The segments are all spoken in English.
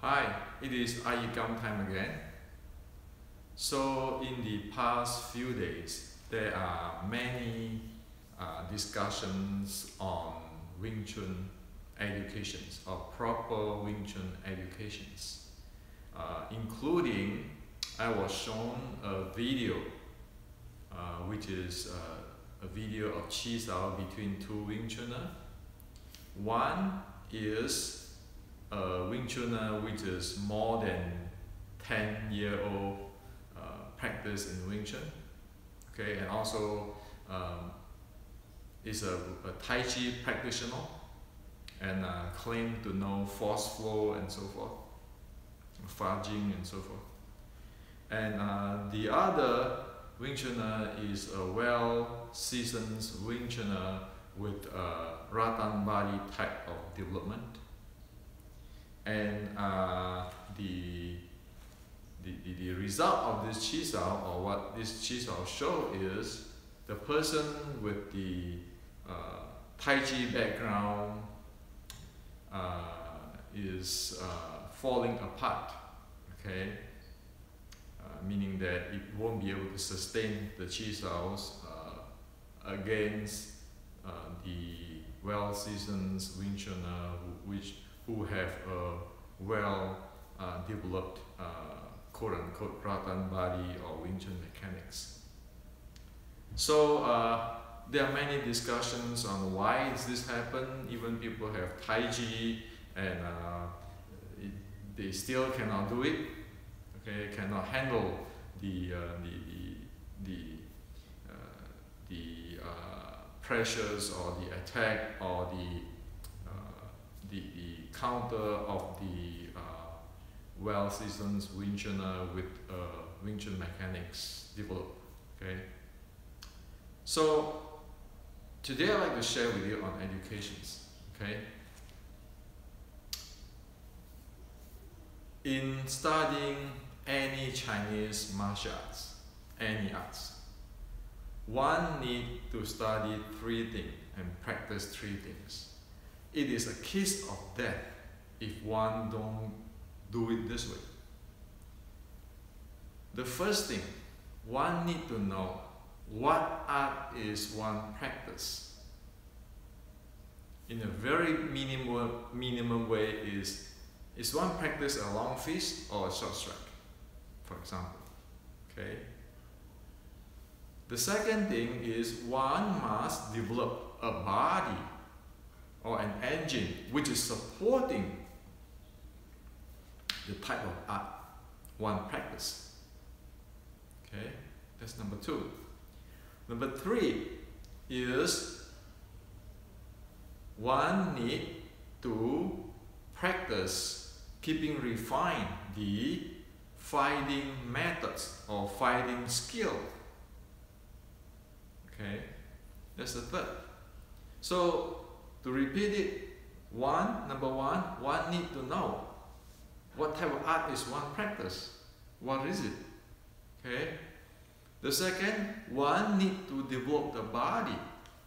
Hi, it is iYikkam time again. So in the past few days, there are many discussions on Wing Chun educations or proper Wing Chun educations, including I was shown a video which is a video of Chi Sao between two Wing Chunner. One is a Wing Chunner which is more than 10-year-old practice in Wing Chun, okay, and also is a Tai Chi practitioner and claim to know force flow and so forth, Fa Jing and so forth. And the other Wing Chunner is a well-seasoned Wing Chunner with a Rattan body type of development. And the result of this Chi Sao, or what this Chi Sao show, is the person with the Tai Chi background is falling apart, okay? Meaning that it won't be able to sustain the Chi Saos against the well-seasoned Wing Chunner who have a well-developed quote-unquote Rattan body or Wing Chun mechanics. So there are many discussions on why does this happen. Even people have Tai Chi and they still cannot do it. Okay, cannot handle the pressures or the attack or the counter of the well-seasoned Wing Chunner with Wing Chun mechanics developed. Okay, so today I'd like to share with you on educations. Okay, in studying any Chinese martial arts, any arts, one need to study three things and practice three things. It is a kiss of death if one don't do it this way. The first thing, one need to know what art is one practice. In a very minimum way is one practice a long fist or a short strike, for example, okay? The second thing is one must develop a body or an engine which is supporting the type of art one practice, okay? That's number two. Number three is one need to practice keeping refined the fighting methods or fighting skill. Okay, that's the third. So to repeat it, number one, one need to know what type of art is one practice. What is it? Okay. The second, one need to develop the body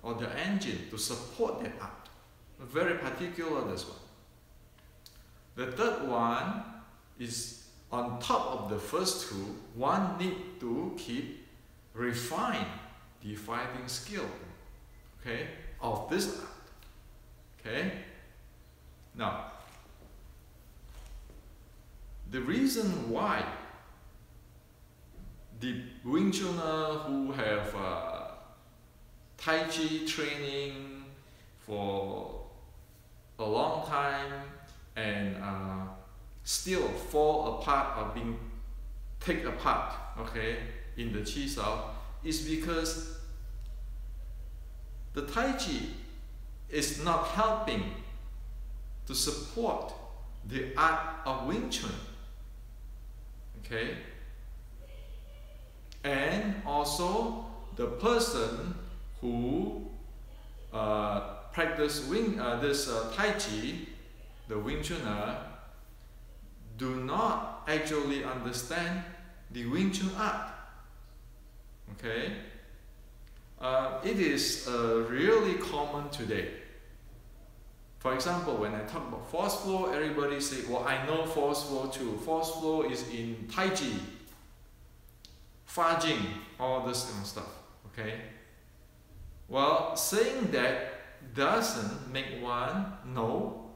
or the engine to support that art. Very particular, this one. The third one is on top of the first two, one need to keep refine the fighting skill, okay, of this art. Okay. Now, the reason why the Wing Chunner who have Tai Chi training for a long time and still fall apart or being taken apart, okay, in the Chi Sao is because the Tai Chi is not helping to support the art of Wing Chun, okay? And also the person who practice Tai Chi, the Wing Chunner, do not actually understand the Wing Chun art. Okay, it is really common today For example, when I talk about force flow, everybody say, well, I know force flow too. Force flow is in Tai Chi, Fa Jing, all this kind of stuff. Okay? Well, saying that doesn't make one know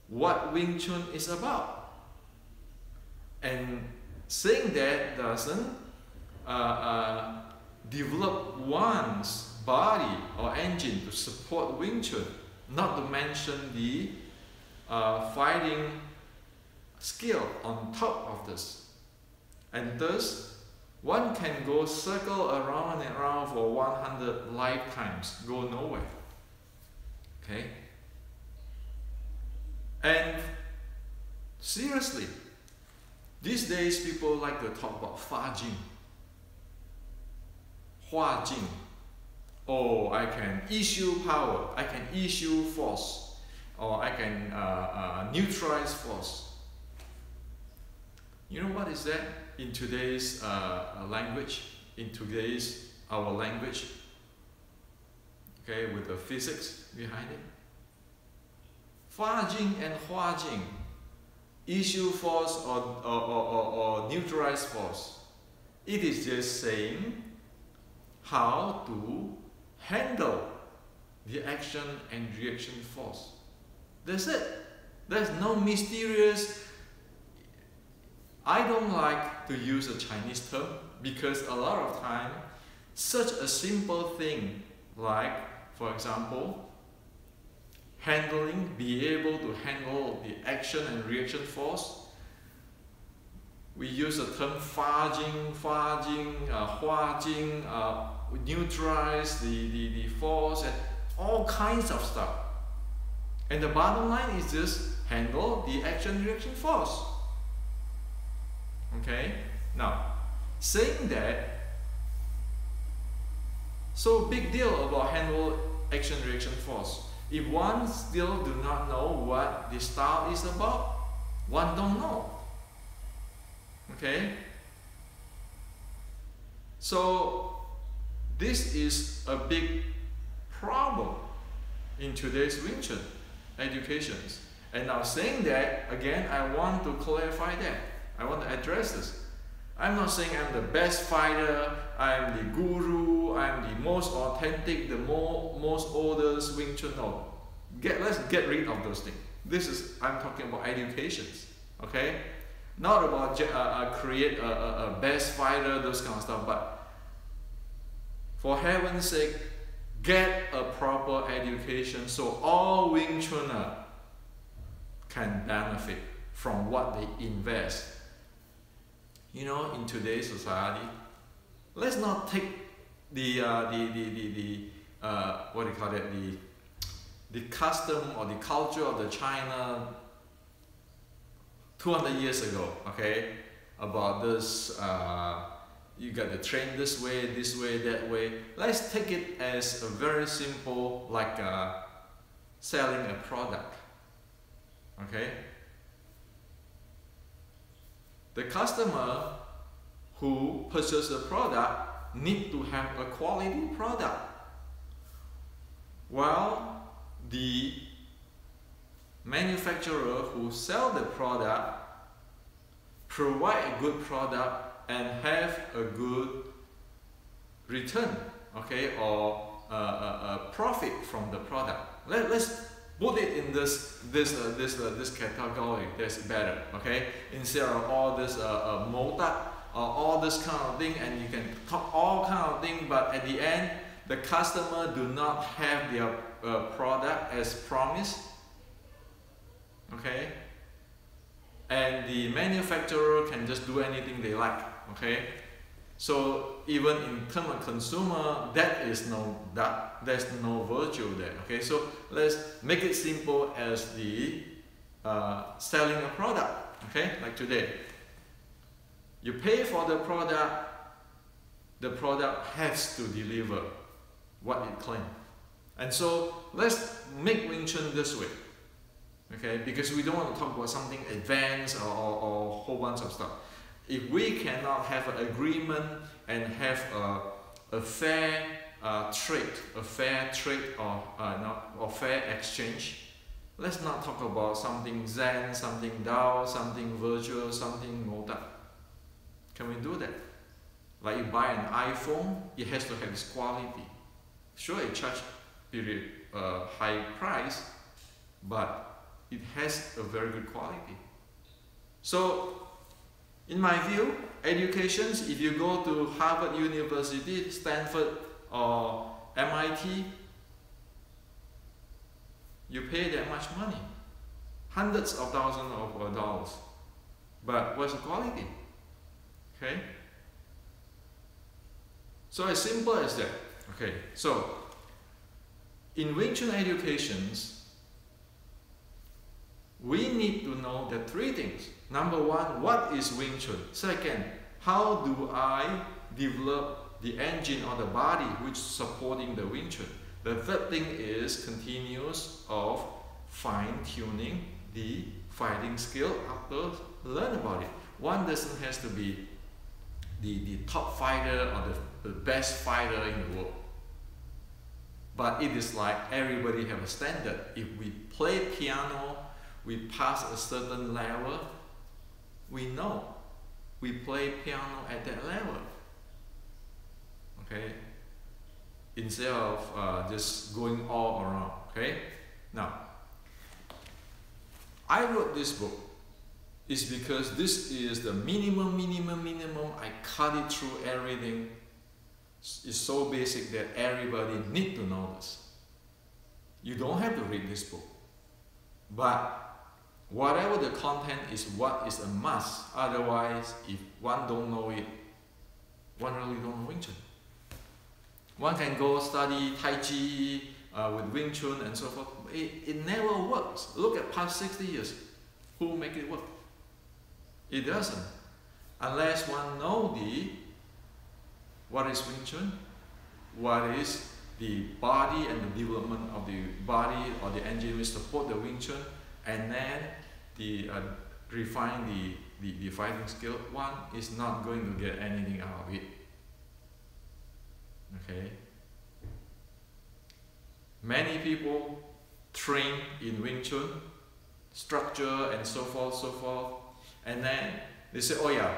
what Wing Chun is about. And saying that doesn't develop one's body or engine to support Wing Chun, not to mention the fighting skill on top of this. And thus, one can go circle around and around for 100 lifetimes, go nowhere. Okay? And seriously, these days people like to talk about Fa Jing, Hua Jing. Oh, I can issue power, I can issue force, or I can neutralize force. You know what is that in today's language, in today's our language? Okay, with the physics behind it. Fa Jing and Hua Jing, issue force or neutralize force. It is just saying how to handle the action and reaction force. That's it. There's no mysterious. I don't like to use a Chinese term because a lot of time such a simple thing like, for example, be able to handle the action and reaction force. We use the term Fa Jing, Hua Jing, neutralize the force and all kinds of stuff. And the bottom line is just handle the action reaction force. Okay? Now, saying that, so big deal about handle action reaction force. If one still do not know what the style is about, one don't know. Okay? So this is a big problem in today's Wing Chun educations. And now saying that, again, I want to clarify that. I want to address this. I'm not saying I'm the best fighter, I'm the guru, I'm the most authentic, the most oldest Wing Chun. No. Let's get rid of those things. I'm talking about educations. Okay? Not about create a best fighter, those kind of stuff, but for heaven's sake, get a proper education so all Wing Chunner can benefit from what they invest. You know, in today's society, let's not take the what do you call it, the custom or the culture of the China 200 years ago, okay, about this, you got to train this way, that way. Let's take it as a very simple, like selling a product, okay? The customer who purchases the product need to have a quality product. While the manufacturer who sell the product provide a good product and have a good return, okay, or a profit from the product. Let's put it in this category. That's better, okay? Instead of all this motak or all this kind of thing, and you can talk all kind of thing, but at the end, the customer do not have their product as promised, okay? And the manufacturer can just do anything they like, okay? So even in terms of consumer, there's no virtue there, okay? So let's make it simple as the selling a product, okay? Like today, you pay for the product has to deliver what it claims. And so let's make Wing Chun this way, okay? Because we don't want to talk about something advanced or a whole bunch of stuff. If we cannot have an agreement and have a fair trade or fair exchange, Let's not talk about something Zen, something Dao, something virtual, something moda. Can we do that? Like you buy an iPhone, it has to have its quality. Sure, it charges period high price, but it has a very good quality. So, in my view, education, if you go to Harvard University, Stanford, or MIT, you pay that much money, hundreds of thousands of dollars. But what's the quality? Okay? So as simple as that. Okay, so in Wing Chun educations, we need to know the three things. Number one, what is Wing Chun? Second, how do I develop the engine or the body which is supporting the Wing Chun? The third thing is continuous of fine-tuning the fighting skill after learn about it. One doesn't have to be the top fighter or the best fighter in the world. But it is like everybody have a standard. If we play piano, we pass a certain level, we know we play piano at that level. Okay? Instead of just going all around. Okay? Now, I wrote this book is because this is the minimum. I cut it through everything. It's so basic that everybody need to know this. You don't have to read this book, but whatever the content is, what is a must. Otherwise, if one don't know it, one really don't know Wing Chun. One can go study Tai Chi with Wing Chun and so forth. It never works. Look at past 60 years. Who make it work? It doesn't. Unless one know what is Wing Chun, what is the body and the development of the body or the engine which support the Wing Chun, and then refine the fighting skill, one is not going to get anything out of it. Okay? Many people train in Wing Chun, structure and so forth, and then they say, oh yeah,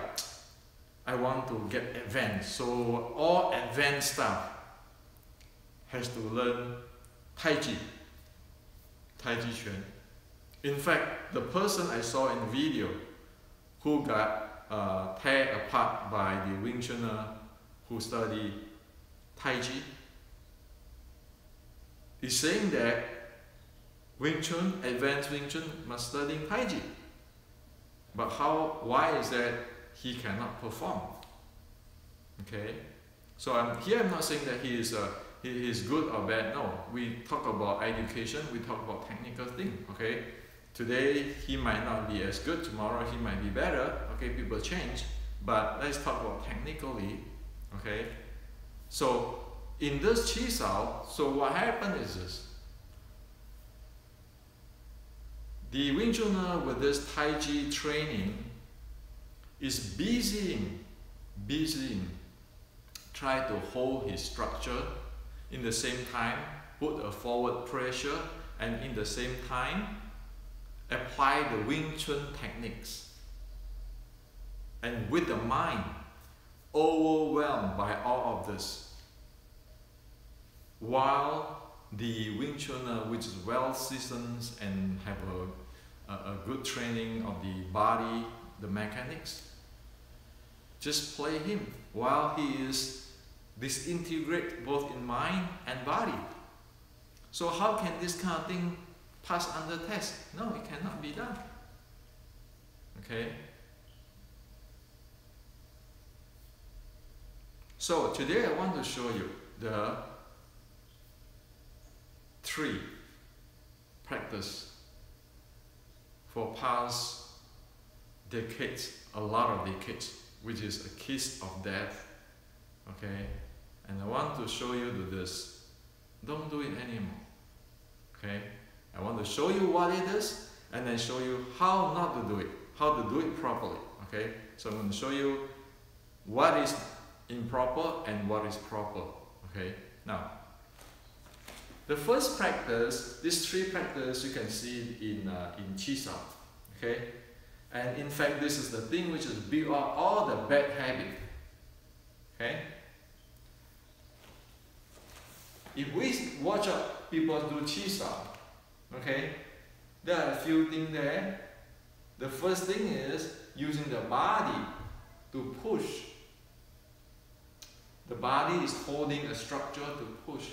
I want to get advanced. So all advanced stuff has to learn Tai Chi Chuan. In fact, the person I saw in the video who got tear apart by the Wing Chuner who study Tai Chi is saying that Wing Chun, advanced Wing Chun, must study Tai Chi. But why is that he cannot perform? Okay, so I'm not saying that he is good or bad. No, we talk about education, we talk about technical thing. Okay, today he might not be as good, tomorrow he might be better. Okay, people change, but let's talk about technically. Okay, so in this Chi Sao, so what happened is this. The Wing Chuner with this Tai Chi training is busy try to hold his structure, in the same time put a forward pressure, and in the same time apply the Wing Chun techniques. And with the mind overwhelmed by all of this, while the Wing Chuner, which is well seasoned and have a good training of the body, the mechanics, just play him while he is disintegrate both in mind and body. So how can this kind of thing pass under test? No, it cannot be done. Okay. So today I want to show you the 3 practice for past decades, a lot of decades, which is a kiss of death. Okay, and I want to show you this. Don't do it anymore. Okay, I want to show you what it is, and then show you how not to do it, how to do it properly. Okay, so I'm going to show you what is improper and what is proper. Okay, now The first practice, these three practices, you can see in Qisao. Okay? And in fact, this is the thing which is built up all the bad habit. Okay? If we watch out people do Qisao, okay, there are a few things there. The first thing is using the body to push. The body is holding a structure to push.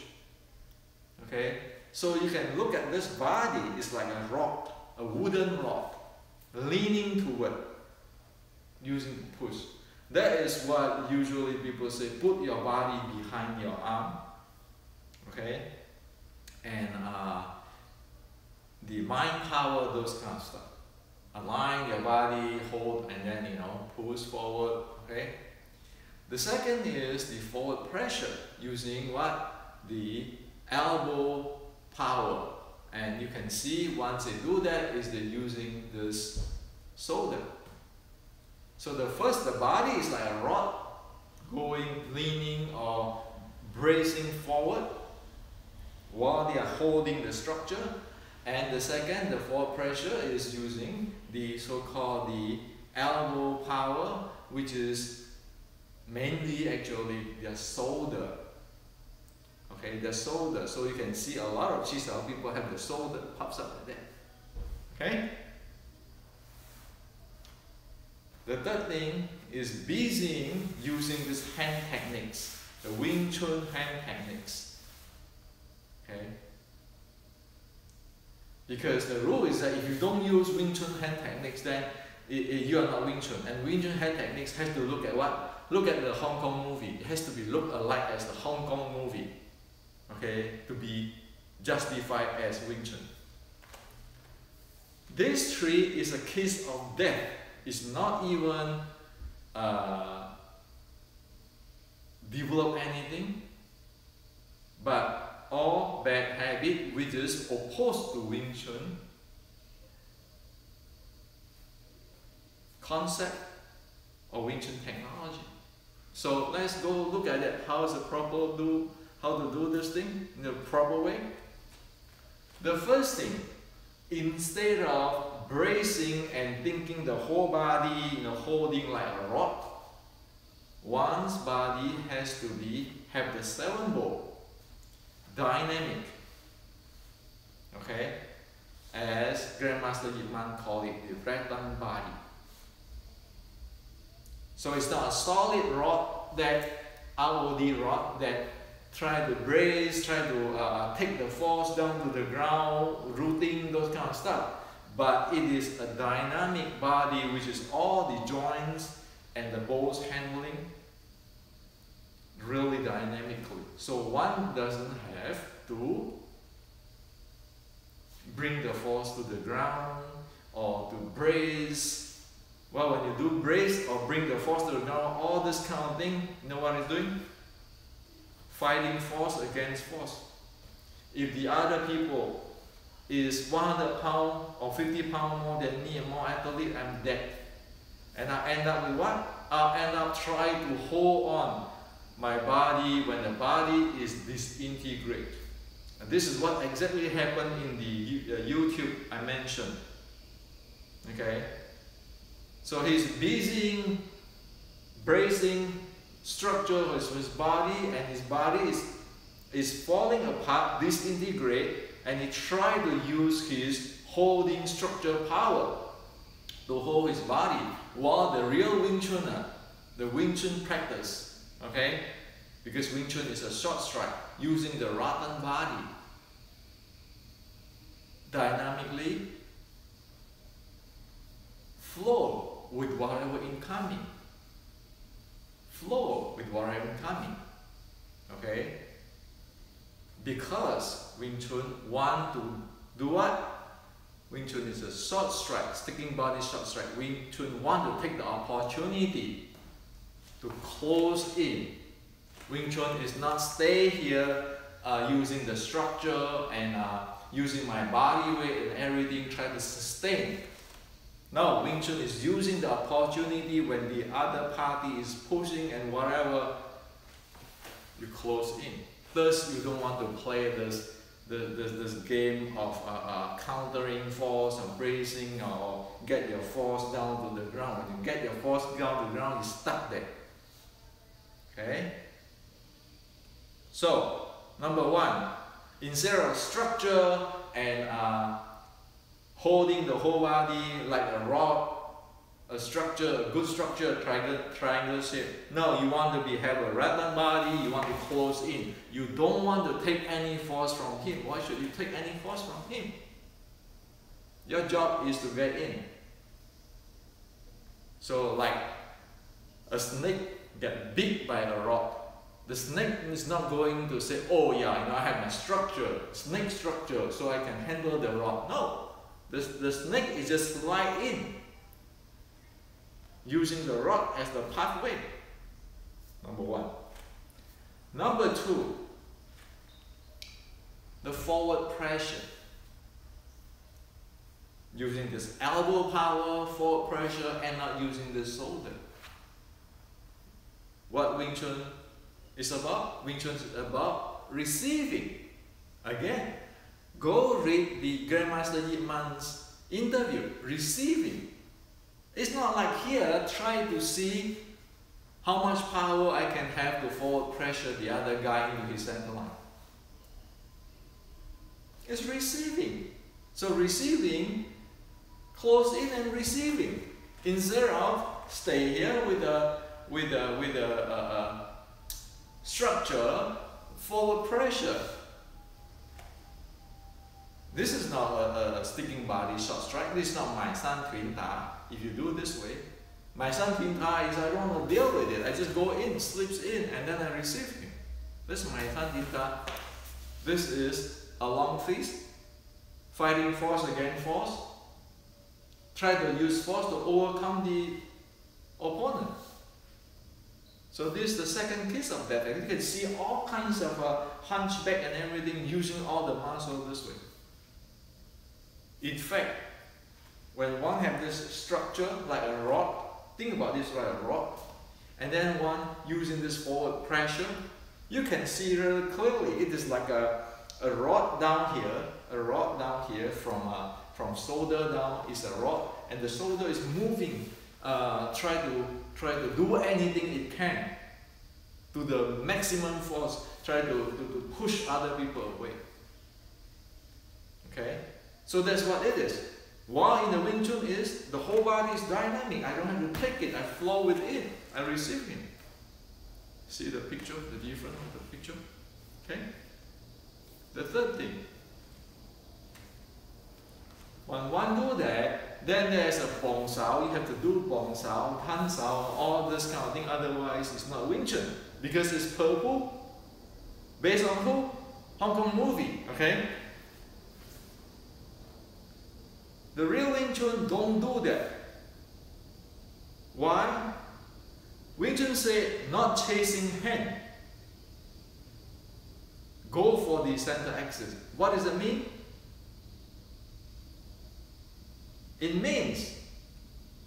Okay? So you can look at this body, it's like a rock, a wooden rock, leaning toward, using to push. That is what usually people say, put your body behind your arm. Okay? And the mind power, those kind of stuff. Align your body, hold, and then push forward. Okay? The second is the forward pressure, using what? The elbow power. And you can see once they do that is they're using this shoulder. So the body is like a rod going, leaning or bracing forward while they are holding the structure. And the second, the forward pressure, is using the so-called the elbow power, which is mainly actually their shoulder. Okay, the shoulder. So you can see a lot of Qisao people have the shoulder pops up like that. Okay? The third thing is busying using these hand techniques, the Wing Chun hand techniques. Okay? Because the rule is that if you don't use Wing Chun hand techniques, then you are not Wing Chun. And Wing Chun hand techniques has to look at what? Look at the Hong Kong movie. It has to be look alike as the Hong Kong movie. Okay? To be justified as Wing Chun. This tree is a kiss of death. It's not even develop anything, but all bad habit which is opposed to Wing Chun concept or Wing Chun technology. So let's go look at it. How to do this thing in the proper way. The first thing, instead of bracing and thinking the whole body, holding like a rod, one's body has to have the 7 bowl, dynamic. Okay, as Grandmaster iYikkam called it, the rattan body. So it's not a solid rod, that ROD rod that try to brace, try to take the force down to the ground, rooting, those kind of stuff. But it is a dynamic body which is all the joints and the bowls handling really dynamically. So one doesn't have to bring the force to the ground or to brace. Well, when you do brace or bring the force to the ground, all this kind of thing, you know what it's doing? Fighting force against force. If the other people is 100 pounds or 50 pounds more than me and more athlete, I'm dead. And I end up with what? I'll end up trying to hold on my body when the body is disintegrate. And this is what exactly happened in the YouTube I mentioned. Okay? So he's busy bracing structure of his body, and his body is falling apart, disintegrate, and he tried to use his holding structure power to hold his body, while the real Wing Chuner, the Wing Chun practice, okay, because Wing Chun is a short strike, using the rattan body, dynamically flow with whatever incoming. Flow with whatever incoming. Okay? Because Wing Chun want to do what? Wing Chun is a short strike, sticking body short strike. Wing Chun want to take the opportunity to close in. Wing Chun is not stay here using the structure and using my body weight and everything, try to sustain. No, Wing Chun is using the opportunity when the other party is pushing and whatever, you close in. Thus, you don't want to play this this game of countering force or bracing or get your force down to the ground. When you get your force down to the ground, you're stuck there. Okay? So, number one, instead of structure and holding the whole body like a rod, a structure, a good structure, triangle shape. No, you want to have a rattan body, you want to close in. You don't want to take any force from him. Why should you take any force from him? Your job is to get in. So like a snake get bit by a rod. The snake is not going to say, oh yeah, I have my structure, snake structure, so I can handle the rod. No, the snake is just slide in, using the rod as the pathway. Number one. Number two, the forward pressure. Using this elbow power, forward pressure, and not using the shoulder. What Wing Chun is about? Wing Chun is about receiving. Again, go read the Grandmaster Yip Man's interview. Receiving. It's not like here, try to see how much power I can have to forward pressure the other guy into his center line. It's receiving. So receiving, close in and receiving. Instead of stay here with a structure, forward pressure. This is not a sticking body short strike. This is not my son twin ta. If you do it this way, my son twin ta is I don't want to deal with it. I just go in, slips in, and then I receive him. This is my son twin ta. This is a long fist, fighting force against force. Try to use force to overcome the opponent. So this is the second case of that. And you can see all kinds of hunchback and everything using all the muscle this way. In fact, when one have this structure like a rod, think about this like a rod, and then one using this forward pressure, you can see really clearly it is like a rod down here, from shoulder down is a rod, and the shoulder is moving, try to do anything it can to the maximum force, try to push other people away. Okay, so that's what it is. While in the Wing Chun is the whole body is dynamic. I don't have to take it. I flow with it. I receive it. See the picture, the difference of the picture. Okay. The third thing. When one do that, then there's a bong sao. You have to do bong sao, pan sao, all this kind of thing. Otherwise, it's not Wing Chun because it's purple. Based on who? Hong Kong movie. Okay. The real Wing Chun don't do that. Why? Wing Chun say not chasing hand. Go for the center axis. What does it mean? It means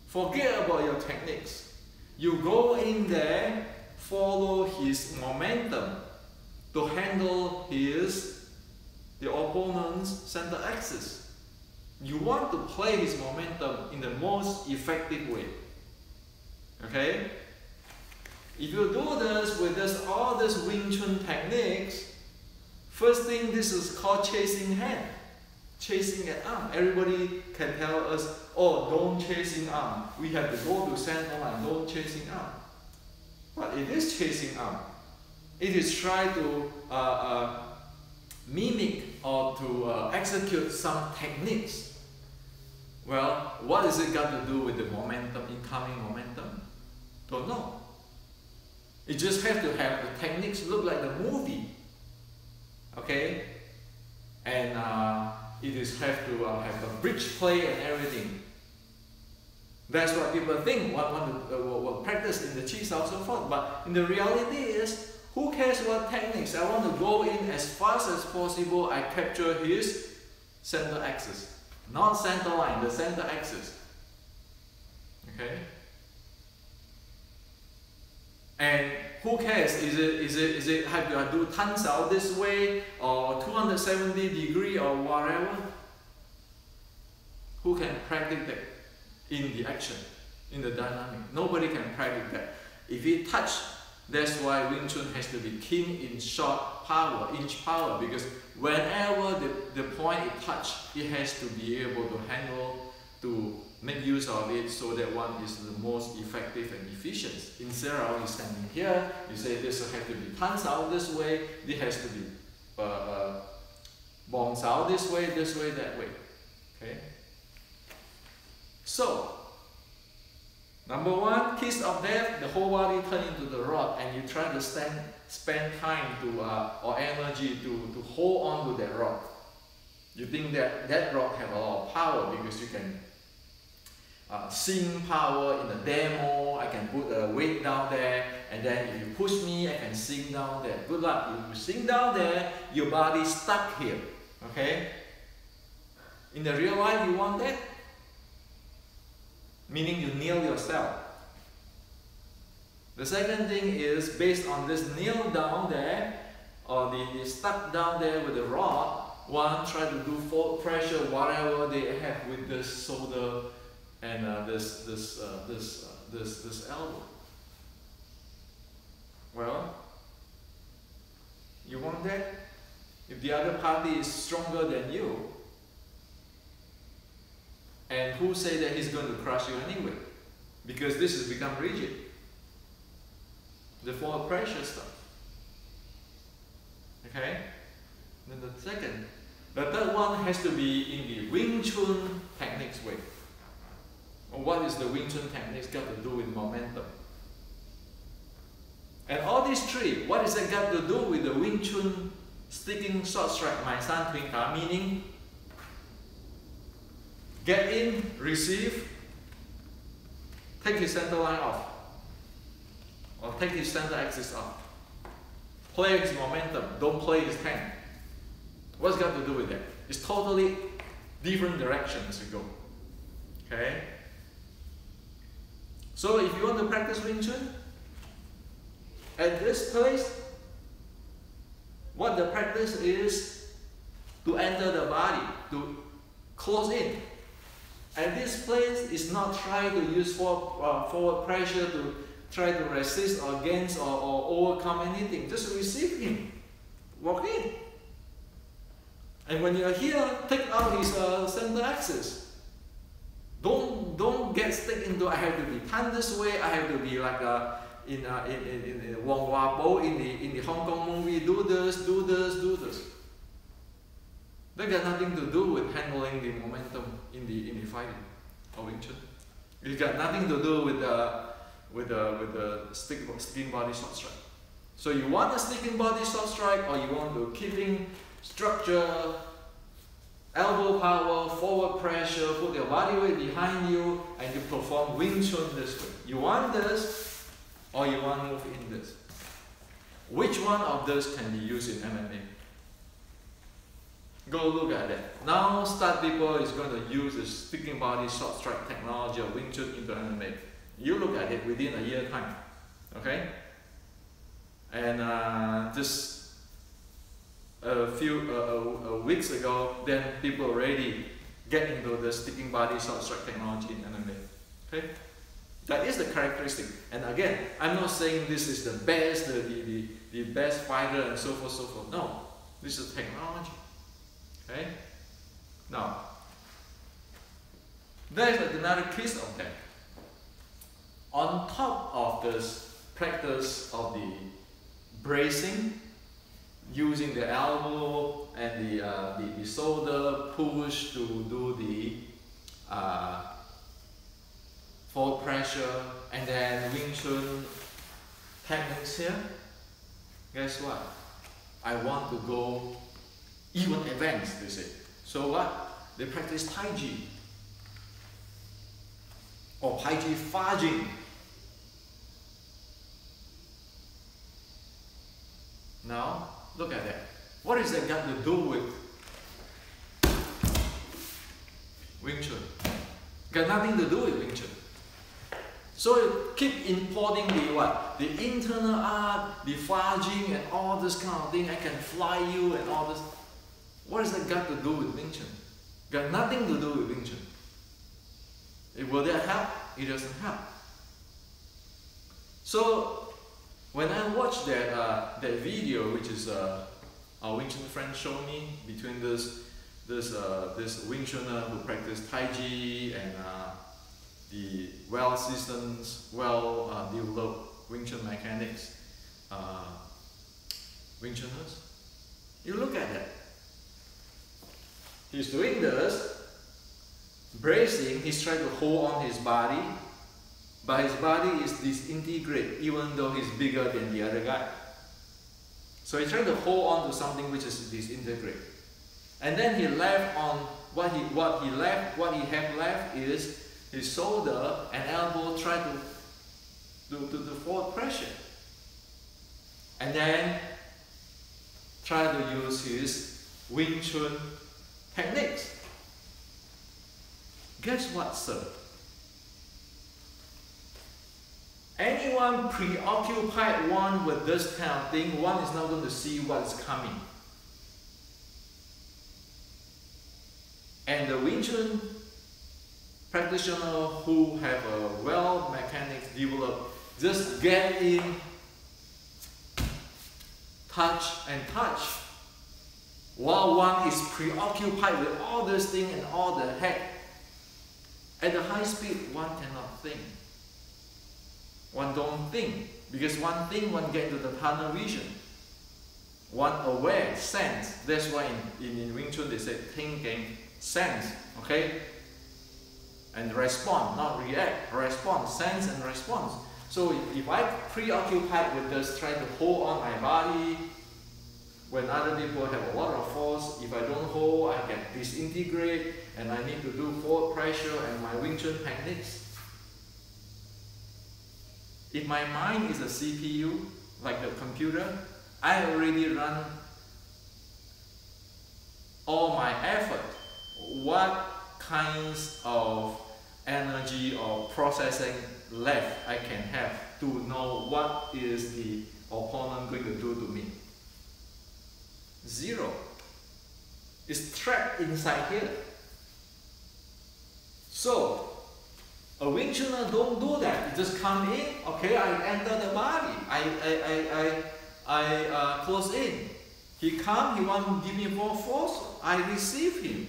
forget about your techniques. You go in there, follow his momentum to handle the opponent's center axis. You want to play his momentum in the most effective way. Okay? If you do this with all these Wing Chun techniques, first thing, this is called chasing hand. Chasing an arm. Everybody can tell us, oh, don't chasing arm. We have to go to center line, don't chasing arm. But it is chasing arm. It is trying to mimic or to execute some techniques. Well, what is it got to do with the momentum, incoming momentum? Don't know. It just has to have the techniques look like the movie. Okay? And it is have to have a bridge play and everything. That's what people think, what practice in the chi sao so forth. But in the reality is, who cares what techniques? I want to go in as fast as possible. I capture his center axis. Not center line, the center axis. Okay? And who cares? Is it have to do tons out this way or 270 degree or whatever? Who can predict that in the action, in the dynamic? Nobody can predict that. If it touch, that's why Wing Chun has to be keen in short power, inch power, because whenever the point it touch, it has to be able to handle, to make use of it so that one is the most effective and efficient. Instead of you standing here, you say this has to be tons out this way, this has to be bombs out this way, that way. Okay? So, number one, kiss of death, the whole body turn into the rod, and you try to spend time to or energy to hold on to that rod. You think that rod have a lot of power because you can sing power in the demo. I can put a weight down there, and then if you push me, I can sing down there. Good luck. If you sing down there, your body stuck here. Okay? In the real life, you want that? Meaning you kneel yourself. The second thing is based on this kneel down there, or the stuck down there with the rod. One try to do forward pressure, whatever they have with this shoulder and this elbow. Well, you want that? If the other party is stronger than you, and who say that he's going to crush you anyway? Because this has become rigid. The forward pressure stuff. Okay? Then the third one has to be in the Wing Chun techniques way. What is the Wing Chun techniques got to do with momentum? And all these three, what is that got to do with the Wing Chun sticking short strike, my son twin ka, meaning get in, receive, take his center line off, or take his center axis off. Play his momentum, don't play his tank. What's got to do with that? It's totally different directions you go. Okay? So if you want to practice Wing Chun, at this place, what the practice is to enter the body, to close in. At this place is not trying to use forward pressure to try to resist or against or overcome anything. Just receive him. Walk in. And when you're here, take out his center axis. Don't get stuck into I have to be turned this way, I have to be like in Wong Wah Bo in the Hong Kong movie, do this. That got nothing to do with handling the momentum in the fighting or Wing Chun. It got nothing to do with the sticking body short strike. So you want a sticking body short strike, or you want to keeping structure, elbow power, forward pressure, put your body weight behind you, and you perform Wing Chun this way. You want this, or you want to move in this. Which one of those can be used in MMA? Go look at that. Now start people is going to use the sticking body short strike technology of Wing Chun into MMA. You look at it within a year time. Okay? And just a few weeks ago, then people already get into the sticking body short strike technology in MMA. Okay? That is the characteristic. And again, I'm not saying this is the best, the best fighter and so forth, so forth. No. This is technology. Okay? Now, there's another twist of that. On top of this practice of the bracing, using the elbow and the shoulder push to do the forward pressure, and then Wing Chun techniques here, guess what? I want to go even advanced, they say. So what? They practice Tai Chi or Tai Chi Fa Jing. Now, look at that. What is that got to do with Wing Chun? Got nothing to do with Wing Chun. So you keep importing the what? the internal art, the fudging and all this kind of thing. I can fly you and all this. What has that got to do with Wing Chun? Got nothing to do with Wing Chun. Will that help? It doesn't help. So when I watched that video, which is our Wing Chun friend showed me, between this Wing Chuner who practice Tai Chi and the well-seasoned, well-developed Wing Chun mechanics, Wing Chuners, you look at that. He's doing this, bracing, he's trying to hold on his body, but his body is disintegrate even though he's bigger than the other guy. So he's trying to hold on to something which is disintegrate. And then he left on what he have left is his shoulder and elbow try to do the forward pressure. And then try to use his Wing Chun techniques. Guess what, sir? Anyone preoccupied one with this kind of thing, one is not going to see what's coming. And the Wing Chun practitioner who have a well mechanics developed, just get in, touch and touch. While one is preoccupied with all this thing and all the heck, at the high speed, one cannot think. One don't think, because one thing, one get to the tunnel vision. One aware, sense. That's why in Wing Chun they say thinking, sense, okay? And respond, not react, respond, sense and response. So if I preoccupied with this, trying to hold on my body, when other people have a lot of force, if I don't hold, I get disintegrate, and I need to do forward pressure and my Wing Chun techniques. If my mind is a CPU, like the computer, I already run all my effort. What kinds of energy or processing left I can have to know what is the opponent going to do to me? Zero. It's trapped inside here. So, a Wing Chuner don't do that. You just come in, okay, I enter the body, I close in. He come, he want to give me more force, I receive him.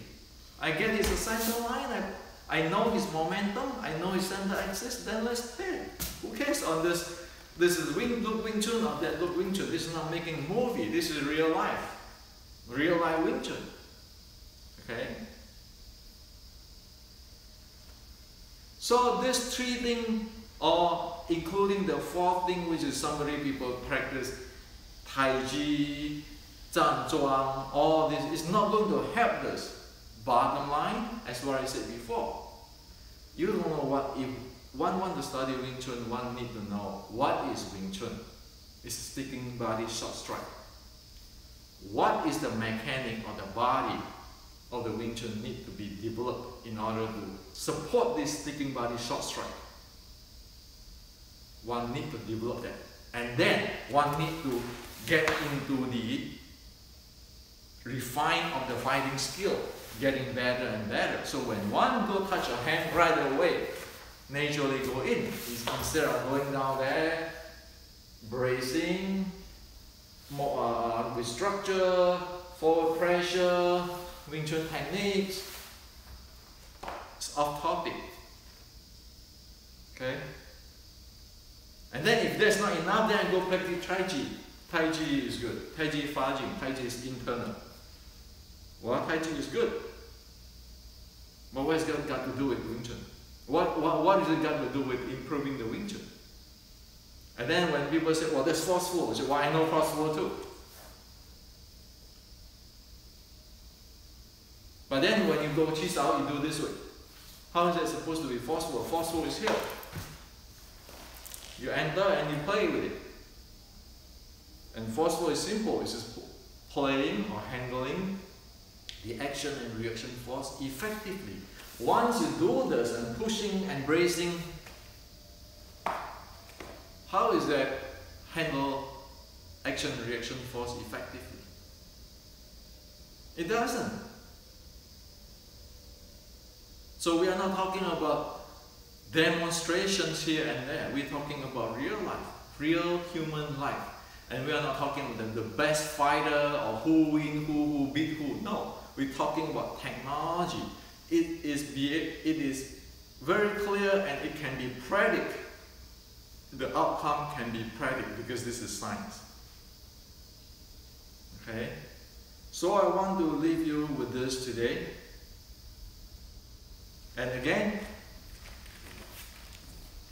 I get his center line, I know his momentum, I know his center axis, then let's play. Who cares on this? This is look Wing Chun or that look Wing Chun. This is not making a movie, this is real life. Real life Wing Chun. Okay? So these three things, or including the fourth thing, which is somebody people practice Tai Chi, Zhan Zhuang, all this is not going to help us. Bottom line, as what I said before, you don't know what, if one wants to study Wing Chun, one need to know what is Wing Chun. It's sticking body short strike. What is the mechanic of the body of the Wing Chun need to be developed in order to support this sticking body short strike? One need to develop that. And then one need to get into the refine of the fighting skill, getting better and better. So when one go touch a hand right away, naturally go in. Instead of going down there, bracing, more, with structure, forward pressure, Wing Chun techniques, it's off topic. Okay? And then if that's not enough, then I go practice Tai Chi. Tai Chi is good. Tai Chi fudging. Tai Chi is internal. Well, Tai Chi is good. But what has it got to do with Wing Chun? What has it got to do with improving the Wing Chun? And then when people say, well, that's forceful, I say, well, I know forceful too. But then when you go Chi Sao, you do this way. How is that supposed to be forceful? Forceful is here. You enter and you play with it. And forceful is simple. It's just playing or handling the action and reaction force effectively. Once you do this and pushing and bracing, How is that handle action-reaction force effectively? It doesn't. So we are not talking about demonstrations here and there. We're talking about real life, real human life. And we are not talking about the best fighter or who win, who beat who. No, we're talking about technology. It is very clear and it can be predicted. The outcome can be predicted because this is science. Okay? So I want to leave you with this today. And again,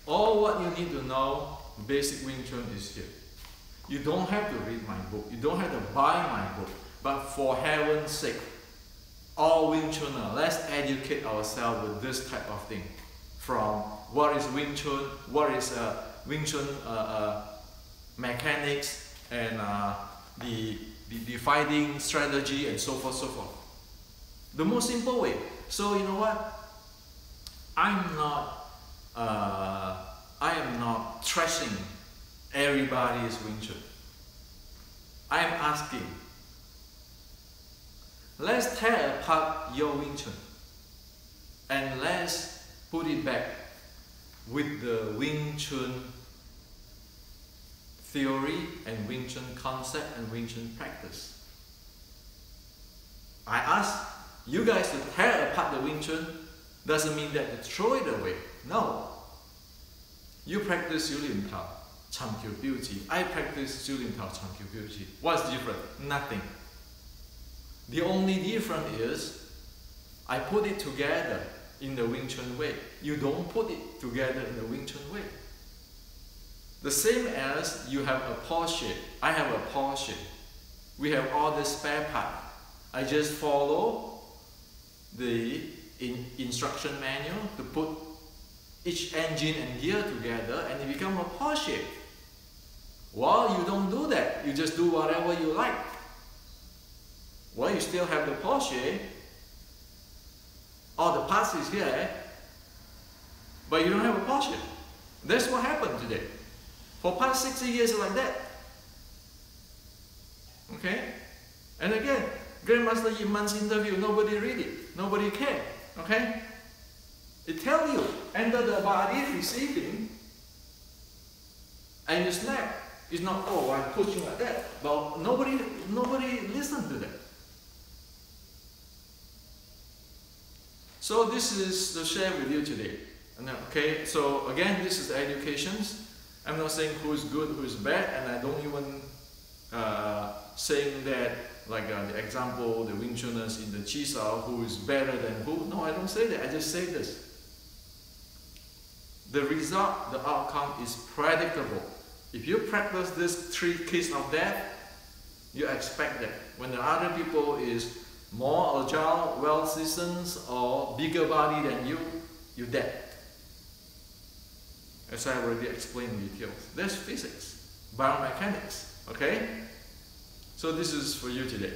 all what you need to know, basic Wing Chun is here. You don't have to read my book. You don't have to buy my book. But for heaven's sake, all Wing Chunner, let's educate ourselves with this type of thing. From what is Wing Chun, what is Wing Chun mechanics, and the fighting strategy, and so forth, so forth. The most simple way. So you know what? I am not trashing everybody's Wing Chun. I am asking, let's tear apart your Wing Chun and let's put it back with the Wing Chun theory and Wing Chun concept and Wing Chun practice. I ask you guys to tear apart the Wing Chun. Doesn't mean that to throw it away. No. You practice 小連頭尋橋標誌. I practice 小連頭尋橋標誌. What's different? Nothing. The only difference is I put it together in the Wing Chun way. You don't put it together in the Wing Chun way. The same as you have a Porsche. I have a Porsche. We have all the spare part. I just follow the instruction manual to put each engine and gear together and it becomes a Porsche. Well, you don't do that. You just do whatever you like. Well, you still have the Porsche. All the parts is here, but you don't have a Porsche. That's what happened today. For past 60 years like that. Okay? And again, Grandmaster Yimman's interview, nobody read it. Nobody cared. Okay? It tells you, enter the body receiving, and you snap. It's not, oh, I'm pushing like that. But nobody listened to that. So this is to share with you today. Okay, so again, this is educations. I'm not saying who is good, who is bad, and I don't even saying that like the example, the Wing Chuners in the Chisao, who is better than who. No, I don't say that. I just say this. The result, the outcome is predictable. If you practice these 3 keys of death, you expect that when the other people is more agile, well-seasoned, or bigger body than you, you're dead. As I already explained in details. That's physics, biomechanics, okay? So this is for you today.